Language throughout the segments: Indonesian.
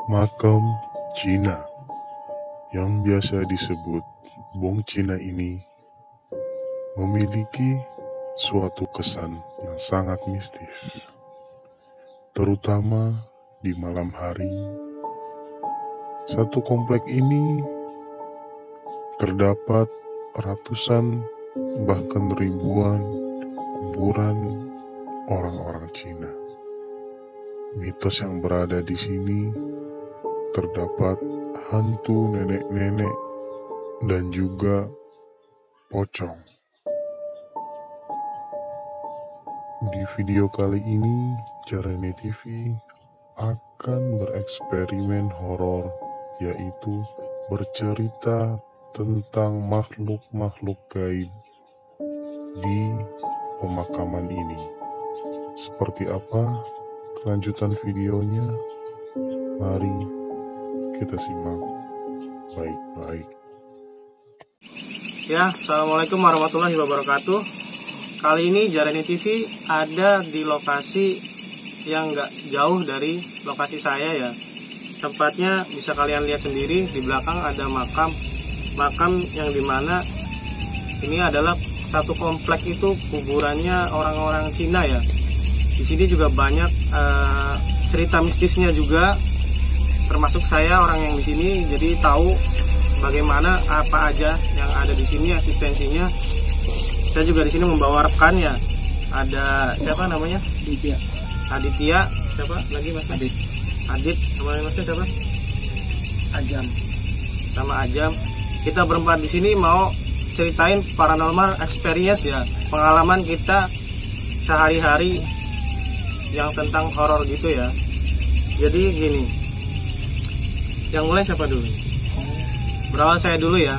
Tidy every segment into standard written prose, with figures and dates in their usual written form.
Makam Cina yang biasa disebut Bong Cina ini memiliki suatu kesan yang sangat mistis, terutama di malam hari. Satu komplek ini terdapat ratusan bahkan ribuan kuburan orang-orang Cina. Mitos yang berada di sini terdapat hantu nenek-nenek dan juga pocong. Di video kali ini, Jarene TV akan bereksperimen horor, yaitu bercerita tentang makhluk-makhluk gaib di pemakaman ini. Seperti apa kelanjutan videonya? Mari kita simak baik-baik. Ya, assalamualaikum warahmatullahi wabarakatuh. Kali ini Jarene TV ada di lokasi yang nggak jauh dari lokasi saya ya. Tempatnya bisa kalian lihat sendiri, di belakang ada makam yang dimana ini adalah satu komplek itu kuburannya orang-orang Cina ya. Di sini juga banyak cerita mistisnya juga, termasuk saya orang yang di sini, jadi tahu bagaimana apa aja yang ada di sini eksistensinya. Saya juga di sini membawa rekan ya. Ada siapa namanya? Aditya. Siapa lagi Mas? Adit. Sama Masnya siapa? Ajam. Sama Ajam. Kita berempat di sini mau ceritain paranormal experience ya, pengalaman kita sehari-hari yang tentang horor gitu ya. Jadi gini. Yang mulai siapa dulu? Berawal saya dulu ya.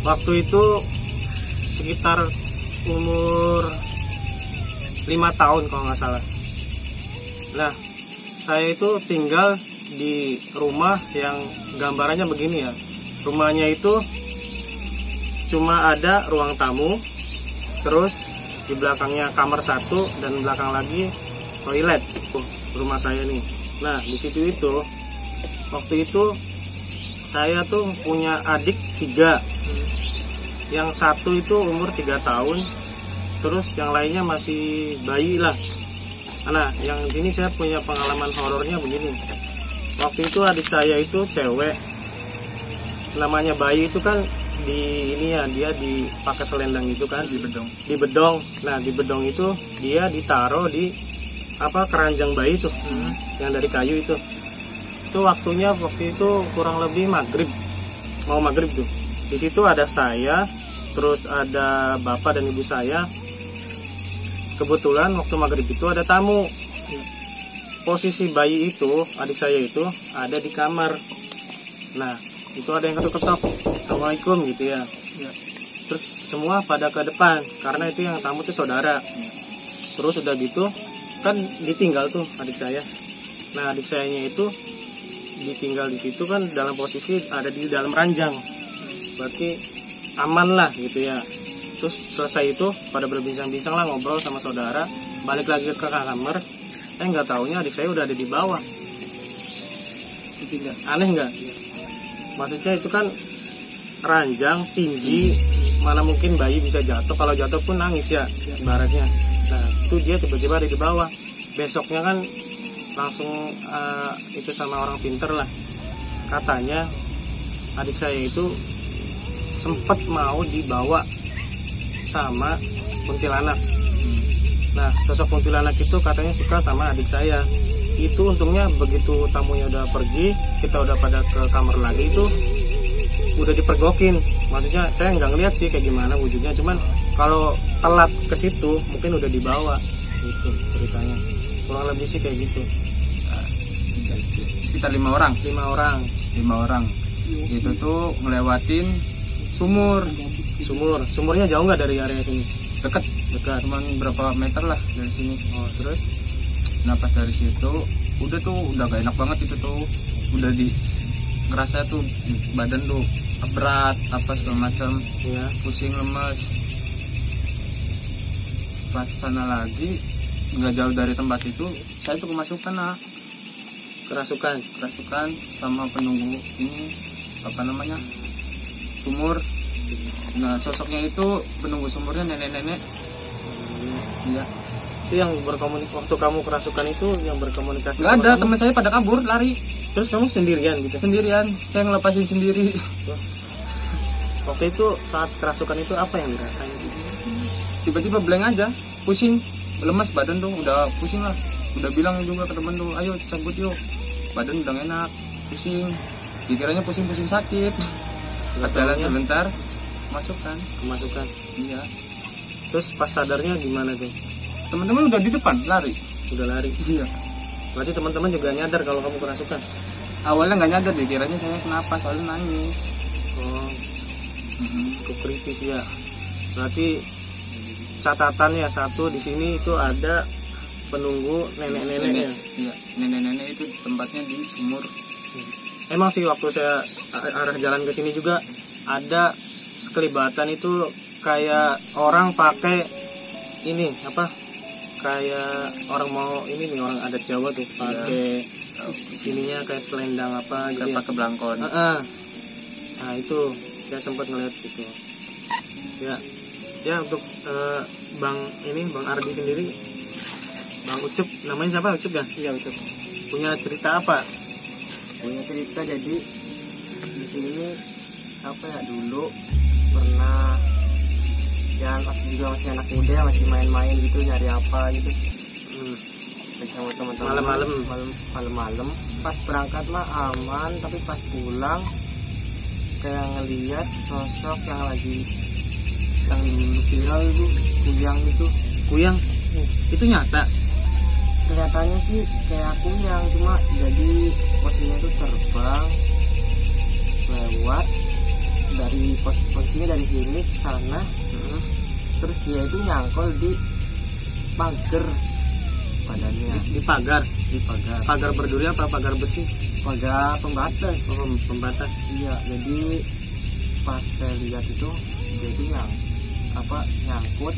Waktu itu sekitar umur 5 tahun kalau nggak salah. Nah, saya itu tinggal di rumah yang gambarannya begini ya. Rumahnya itu cuma ada ruang tamu, terus di belakangnya kamar satu dan belakang lagi toilet. Rumah saya nih. Nah, di situ itu waktu itu saya tuh punya adik 3. Yang satu itu umur 3 tahun, terus yang lainnya masih bayi lah. Nah, yang sini saya punya pengalaman horornya begini. Waktu itu adik saya itu cewek, namanya bayi itu kan di ini ya, dia dipakai selendang itu kan, di bedong. Nah, di bedong itu dia ditaruh di keranjang bayi tuh, yang dari kayu itu. Itu waktunya waktu itu kurang lebih mau maghrib tuh. Di situ ada saya, terus ada bapak dan ibu saya. Kebetulan waktu maghrib itu ada tamu. Posisi bayi itu, adik saya itu ada di kamar. Nah, itu ada yang ketok-ketok, assalamualaikum gitu ya. Terus semua pada ke depan karena itu yang tamu tuh saudara. Terus udah gitu kan ditinggal tuh adik saya. Nah, adik sayanya itu ditinggal di situ kan dalam posisi ada di dalam ranjang, berarti aman lah gitu ya. Terus selesai itu pada berbincang-bincang lah, ngobrol sama saudara, balik lagi ke kamar. Nggak taunya adik saya udah ada di bawah. Aneh nggak? Maksudnya itu kan ranjang tinggi, mana mungkin bayi bisa jatuh, kalau jatuh pun nangis ya ibaratnya. Nah, itu dia tiba-tiba ada di bawah. Besoknya kan langsung itu sama orang pinter lah, katanya adik saya itu sempat mau dibawa sama kuntilanak. Nah, sosok kuntilanak itu katanya suka sama adik saya. Itu untungnya begitu tamunya udah pergi, kita udah pada ke kamar lagi, itu udah dipergokin. Maksudnya saya nggak ngeliat sih kayak gimana wujudnya, cuman kalau telat ke situ mungkin udah dibawa gitu ceritanya. Kurang lebih sih kayak gitu. Sekitar 5 orang. 5 orang. 5 orang. Itu tuh ngelewatin sumurnya jauh nggak dari area sini? Dekat, cuman berapa meter lah dari sini. Oh, terus pas dari situ udah gak enak banget itu tuh. Udah ngerasa tuh badan tuh berat segala macam ya, pusing, lemas. Pas sana lagi nggak jauh dari tempat itu, saya tuh kemasukan kerasukan. sama penunggu ini apa namanya sumur. Nah sosoknya itu penunggu sumurnya nenek-nenek. Iya. Itu yang berkomunikasi waktu kamu kerasukan itu, yang berkomunikasi Nggak sama ada, kamu? teman saya pada kabur lari Terus kamu sendirian gitu? sendirian, saya ngelepasin sendiri. Waktu itu saat kerasukan itu apa yang dirasain? Tiba-tiba blank aja, pusing, lemas badan tuh, udah pusing lah. Udah bilang juga ke temen tuh, ayo cabut yuk. Badan udah gak enak, pusing. Dikiranya pusing-pusing sakit. Jalan sebentar, masukkan. Kemasukan. Iya. Terus pas sadarnya gimana tuh? Teman-teman udah di depan, lari. Udah lari. Iya. Berarti teman-teman juga nyadar kalau kamu kerasukan? Awalnya nggak nyadar, dikiranya saya kenapa, soalnya nangis. Oh, cukup kritis ya. Berarti catatannya satu di sini itu ada penunggu nenek-neneknya. Iya, nenek-nenek itu tempatnya di sumur. Emang sih waktu saya arah jalan ke sini juga ada sekelibatan itu kayak orang pakai ini apa? Kayak orang mau ini nih, orang adat Jawa tuh pakai sininya kayak selendang apa gitu. Pakai belangkon. Nah itu saya sempat ngeliat situ. Ya untuk Bang Ardi sendiri, Bang Ucup, namanya siapa Ucup ya? Iya, Ucup. Punya cerita apa? Punya cerita, jadi di sini apa ya, dulu pernah ya masih anak muda, masih main-main gitu, nyari apa gitu sama teman-teman malam-malam. Pas berangkat mah aman, tapi pas pulang kayak ngelihat sosok yang lagi yang dulu viral itu, Kuyang itu nyata? Kelihatannya sih kayak kuyang, cuma jadi posisinya itu terbang lewat dari posisinya dari sini ke sana. Terus dia itu nyangkol di pagar badannya. Di pagar berduri apa pagar besi? Pagar pembatas. Oh, pembatas. Iya, jadi pas saya lihat itu dia itu nyangkut.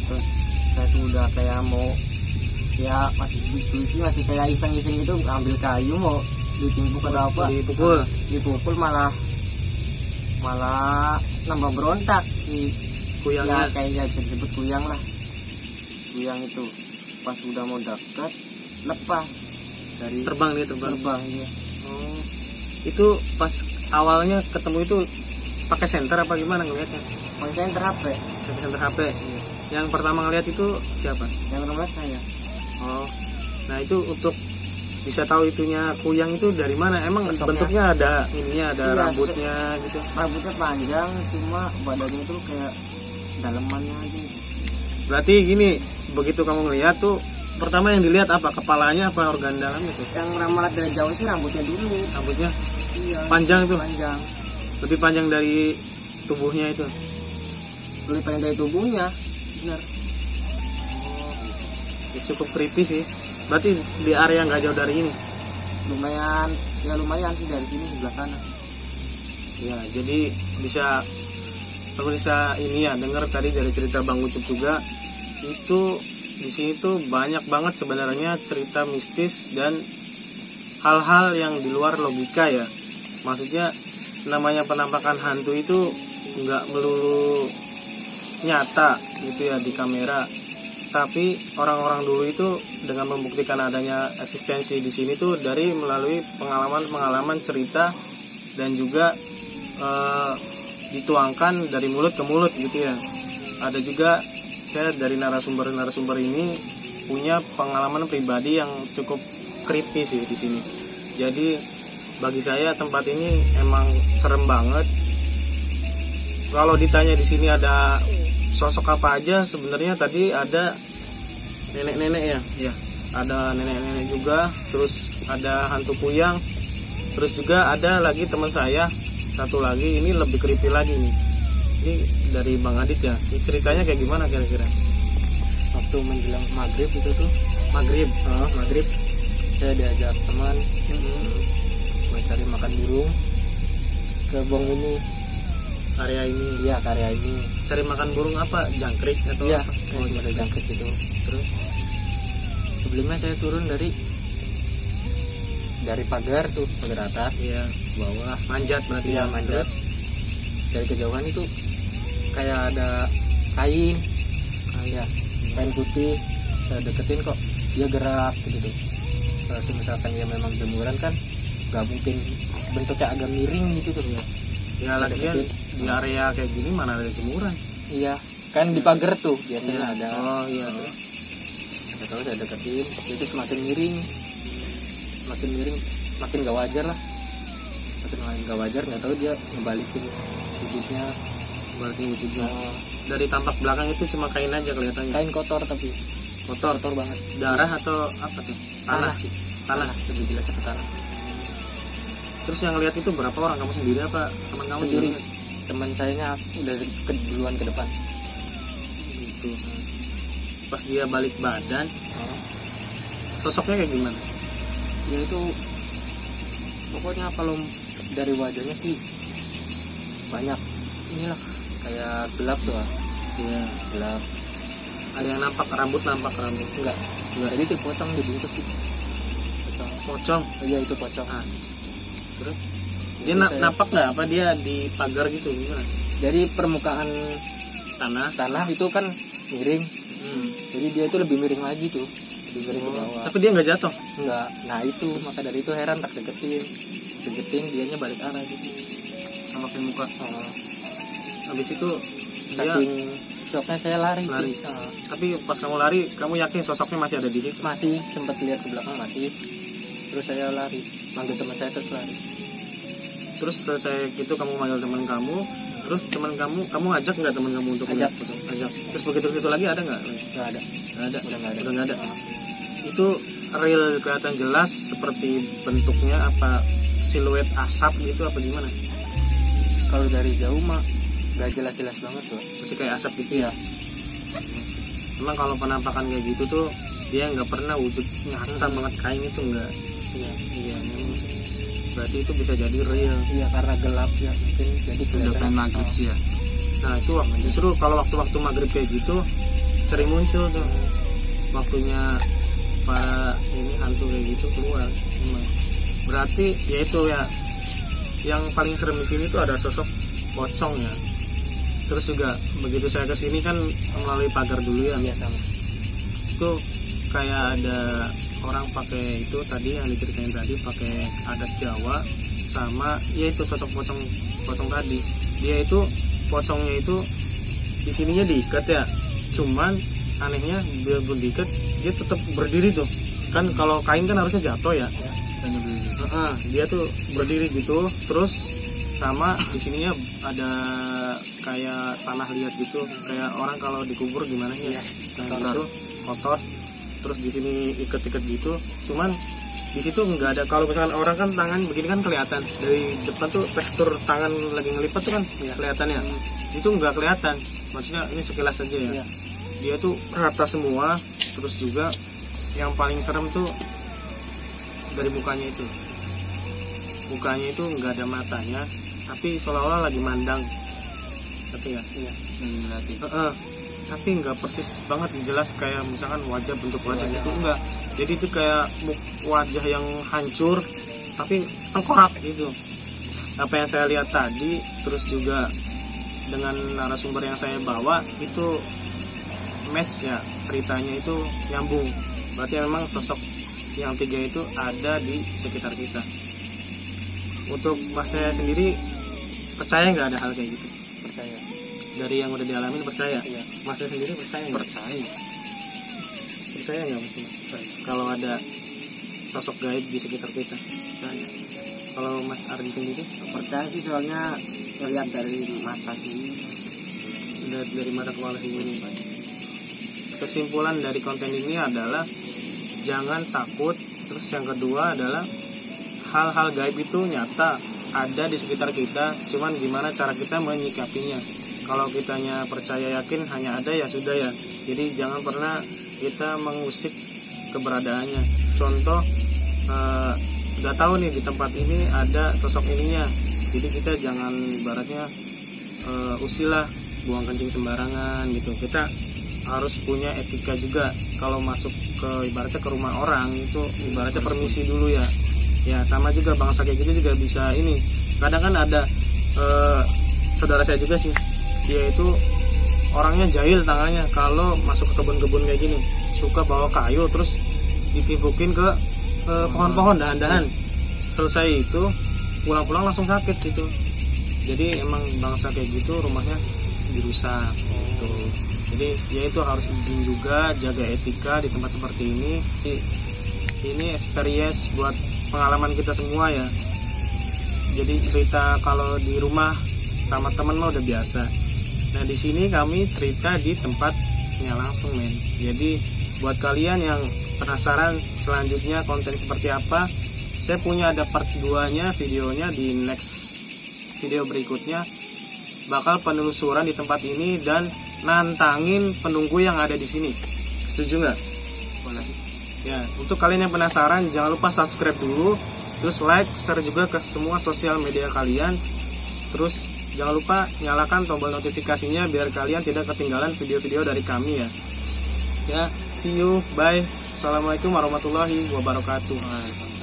Terus saya tuh udah kayak mau ya masih kayak iseng-iseng itu, ambil kayu mau ditimpuk atau apa, dipukul malah nambah berontak si kuyangnya. Ya kayaknya bisa disebut kuyang lah. Kuyang itu pas udah mau dekat lepas dari terbang ya. Oh, itu pas awalnya ketemu itu pakai senter apa gimana ngelihatnya? Pakai senter HP. Iya. Yang pertama ngelihat itu siapa? Yang pertama saya. Oh, nah itu untuk bisa tahu itunya kuyang itu dari mana? Emang bentuknya ada ininya, ada rambutnya gitu? Rambutnya panjang, cuma badannya itu kayak dalemannya aja. Berarti gini, begitu kamu ngelihat tuh pertama yang dilihat apa? Kepalanya apa organ dalamnya tuh? Yang ramalan dari jauh sih rambutnya dulu. Rambutnya iya, panjang tuh? Panjang. Lebih panjang dari tubuhnya itu? Lebih panjang dari tubuhnya, benar. Ya, cukup kritis sih. Berarti di area nggak jauh dari ini? Lumayan sih dari sini sebelah sana. Ya, jadi bisa ini ya, dengar tadi dari cerita Bang Ucup juga, itu di sini tuh banyak banget sebenarnya cerita mistis dan hal-hal yang di luar logika ya. Maksudnya namanya penampakan hantu itu nggak melulu nyata gitu ya di kamera, tapi orang-orang dulu itu dengan membuktikan adanya eksistensi di sini tuh dari melalui pengalaman cerita dan juga dituangkan dari mulut ke mulut gitu ya. Ada juga saya dari narasumber ini punya pengalaman pribadi yang cukup creepy sih di sini. Jadi bagi saya tempat ini emang serem banget. Kalau ditanya di sini ada sosok apa aja, sebenarnya tadi ada nenek-nenek ya. Iya. Ada nenek-nenek juga, terus ada hantu kuyang, terus juga ada lagi teman saya satu lagi, ini lebih creepy lagi nih. Ini dari Bang Adit ya. Ini ceritanya kayak gimana kira-kira? Waktu menjelang maghrib itu tuh, Maghrib. saya diajak teman cari makan burung ke bong ini, Area ini. iya karya ini. Cari makan burung apa? Jangkrik atau Iya, apa? ada jangkrik itu. Terus sebelumnya saya turun dari dari pagar tuh, pagar atas, Iya. bawah, Manjat berarti iya ya. manjat. Terus? Dari kejauhan itu kayak ada kain, kain putih. Saya deketin kok dia gerak gitu tuh. Kalau misalkan dia memang jemuran kan nggak mungkin bentuknya agak miring gitu tuh ya. Ya lagian di area kayak gini mana ada jemuran. Iya, kan di pagar tuh biasanya ada. Oh iya. Nggak tahu saya deketin, itu semakin miring, makin gak wajar lah. Makin gak wajar, nggak tahu dia ngebalikin wujudnya. Berarti wujudnya. Dari tampak belakang itu cuma kain aja kelihatannya. Kain kotor tapi Kotor banget. Darah atau apa tuh? Tanah sih. Tanah. lebih jelas ke tanah. Terus yang lihat itu berapa orang? Kamu sendiri apa teman kamu Sendiri. juga? Teman sayanya udah duluan ke depan. Gitu. Pas dia balik badan, sosoknya kayak gimana? Ya itu pokoknya kalau dari wajahnya sih banyak inilah kayak gelap tuh. Iya. Gelap. Ada yang nampak rambut. Enggak. Jadi itu pocong dibungkus gitu. Pocong. Iya itu pocong. Terus dia Itu saya- nampak nggak apa dia di pagar gitu gimana? Jadi permukaan tanah itu kan miring. Jadi dia itu lebih miring lagi tuh. Lebih miring ke bawah. Tapi dia nggak jatuh. Enggak. Nah itu maka dari itu heran tak deketin dianya balik arah gitu. Sama kayak muka. Habis itu dia Saking shocknya saya lari. lari. Tuh. Tapi pas kamu lari, kamu yakin sosoknya masih ada di situ? Masih sempat lihat ke belakang masih. Terus saya lari, manggil teman saya terus lari. Terus selesai gitu kamu manggil teman kamu, terus teman kamu ajak nggak teman kamu untuk Ajak. lihat? Ajak. Terus begitu situ lagi ada nggak? Nggak ada. Nggak ada. Udah nggak ada. Udah nggak ada. Itu real kelihatan jelas seperti bentuknya apa siluet asap gitu apa gimana? Kalau dari jauh mah nggak jelas-jelas banget tuh. Seperti kayak asap gitu ya. Memang kalau penampakan kayak gitu tuh dia nggak pernah wujud nyata banget kain itu nggak. Iya memang. Berarti itu bisa jadi real. Iya karena gelap ya mungkin jadi Udah kelihatan. pengen maghrib sih ya. Nah itu justru kalau waktu maghrib kayak gitu sering muncul tuh waktunya para ini hantu kayak gitu keluar. Memang. Berarti ya itu ya yang paling serem di sini tuh ada sosok pocong ya. Terus juga begitu saya kesini kan melalui pagar dulu ya. Iya sama. Itu kayak ada orang pakai itu tadi yang diceritain tadi pakai adat Jawa sama ya itu sosok pocong tadi. Dia itu pocongnya itu di sininya diikat ya. Cuman anehnya biarpun diikat dia tetap berdiri tuh. Kan kalau kain kan harusnya jatuh ya. Dia tuh berdiri gitu terus sama di sininya ada kayak tanah liat gitu kayak orang kalau dikubur gimana ya nah gitu kotor terus di sini iket-iket gitu cuman di situ nggak ada kalau misalkan orang kan tangan begini kan kelihatan dari depan tuh tekstur tangan lagi ngelipat tuh kan kelihatan ya itu nggak kelihatan maksudnya ini sekilas aja ya dia tuh rata semua terus juga yang paling serem tuh dari mukanya itu nggak ada matanya tapi seolah-olah lagi mandang tapi ya tapi nggak persis banget jelas kayak misalkan wajah bentuk wajah itu enggak jadi itu kayak wajah yang hancur tapi tengkorak gitu apa yang saya lihat tadi terus juga dengan narasumber yang saya bawa itu match ya ceritanya itu nyambung berarti memang sosok yang 3 itu ada di sekitar kita. Untuk mas saya sendiri percaya nggak ada hal kayak gitu? Percaya. Dari yang udah dialamin percaya? Iya. Mas saya sendiri percaya nggak? Percaya nggak mas? Kalau ada sosok gaib di sekitar kita? Percaya. Kalau mas Ardi sendiri? Percaya sih soalnya lihat dari mata sini. Dari mata kepala sendiri. Kesimpulan dari konten ini adalah jangan takut. Terus yang kedua adalah hal-hal gaib itu nyata ada di sekitar kita, cuman gimana cara kita menyikapinya. Kalau kitanya percaya yakin hanya ada ya sudah ya. Jadi jangan pernah kita mengusik keberadaannya. Contoh udah tahu nih di tempat ini ada sosok ininya. Jadi kita jangan ibaratnya usilah buang kencing sembarangan gitu. Kita harus punya etika juga kalau masuk ke ibaratnya ke rumah orang itu ibaratnya permisi dulu ya Ya sama juga bangsa kayak gitu juga bisa ini. Kadang kan ada saudara saya juga sih, dia itu orangnya jahil tangannya kalau masuk ke kebun-kebun kayak gini, suka bawa kayu terus ditipukin ke pohon-pohon dahan-dahan. Selesai itu pulang-pulang langsung sakit gitu. Jadi emang bangsa kayak gitu rumahnya dirusak gitu. Jadi ya itu harus izin juga, jaga etika di tempat seperti ini. Ini experience buat pengalaman kita semua ya. Jadi cerita kalau di rumah sama teman mah udah biasa. Nah di sini kami cerita di tempatnya langsung men. Jadi buat kalian yang penasaran selanjutnya konten seperti apa, saya punya ada part 2-nya videonya di next video berikutnya. Bakal penelusuran di tempat ini dan nantangin penunggu yang ada di sini. Setuju nggak? Boleh. Ya, untuk kalian yang penasaran jangan lupa subscribe dulu, terus like, share juga ke semua sosial media kalian. Terus jangan lupa nyalakan tombol notifikasinya biar kalian tidak ketinggalan video-video dari kami ya. Ya, see you, bye. Assalamualaikum warahmatullahi wabarakatuh.